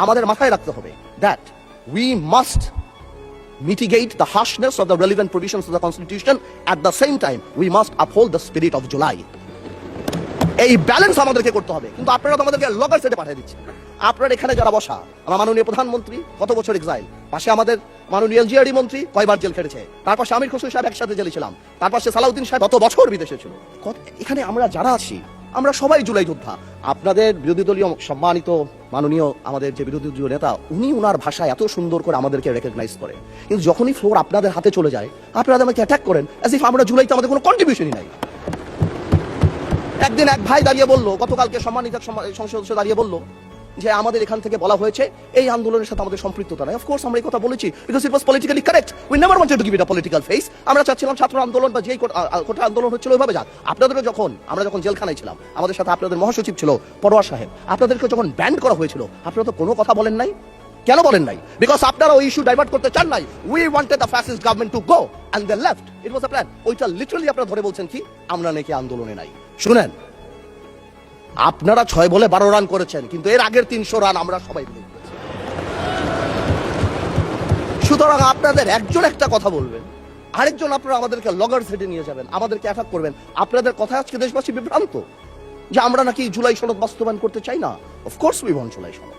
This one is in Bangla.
আমাদের মাথায় রাখতে হবে that we must mitigate the harshness of the relevant provisions of the constitution. At the same time, we must uphold the spirit of July. এই ব্যালেন্স আমাদেরকে করতে হবে। কিন্তু আপনারা তো আমাদেরকে লগর সেটে পাঠিয়ে দিচ্ছেন। আপনারা এখানে যারা বসা, আমার মাননীয় প্রধানমন্ত্রী কত বছর এক্সাইল, পাশে আমাদের মাননীয় এলজিআরডি মন্ত্রী কয়বার জেল খেটেছে, তার পাশে আমির খসরু সাহেব একসাথে জেলে ছিলাম, তার পাশে সালাউদ্দিন সাহেব কত বছর বিদেশে ছিল। এখানে আমরা যারা আছি আমরা সবাই জুলাই যোদ্ধা। আপনাদের বিরোধী দলীয় সম্মানিত মাননীয় আমাদের যে বিরোধী দলীয় নেতা, উনি ওনার ভাষায় এত সুন্দর করে আমাদেরকে রেকগনাইজ করে, কিন্তু যখনই ফ্লোর আপনাদের হাতে চলে যায় আপনারা আমাকে অ্যাটাক করেন অ্যাজ ইফ আমরা জুলাইতে আমাদের কোনো কন্ট্রিবিউশনই নাই। একদিন এক ভাই দাঁড়িয়ে বলল, গতকালকে সম্মানিত সংসদ সদস্য দাঁড়িয়ে বলল যে আমাদের এখান থেকে বলা হয়েছে এই আন্দোলনের সাথে আমাদের সম্পৃক্ততা নাই। অফকোর্স আমরা এই কথা বলেছি because it was politically correct. We never wanted to give it a political face. আমরা চাচ্ছিলাম ছাত্র আন্দোলন বা যেই কোটা আন্দোলন হচ্ছিল ওইভাবে যাক। আপনাদেরও যখন আমরা যখন জেলখানায় ছিলাম, আমাদের সাথে আপনাদের মহাসচিব ছিল পরোয়ার সাহেব, আপনাদেরকে যখন ব্যান্ড করা হয়েছিল আপনারা তো কোনো কথা বলেন নাই। কেন বলেন নাই? বিকজ আপনারা ওই ইস্যু ডাইভার্ট করতে চান নাই। We wanted the fascist government to go and they left. It was a plan. ওইটা লিটারালি আপনারা ধরে বলছেন কি আমরা নাকি আন্দোলনে নাই। শুনেন, আপনারা 6 বলে 12 রান করেছেন, কিন্তু এর আগের 300 রান আমরা সবাই মিলে করেছি। সুতরাং আপনাদের একজন একটা কথা বলবেন, আরেকজন আপনারা আমাদেরকে লগর সেটে নিয়ে যাবেন, আমাদেরকে অ্যাটাক করবেন। আপনাদের কথা আজকে দেশবাসী বিভ্রান্ত যে আমরা নাকি জুলাই সনদ বাস্তবায়ন করতে চাই না। অফকোর্স উই ওয়ান্ট জুলাই সনদ।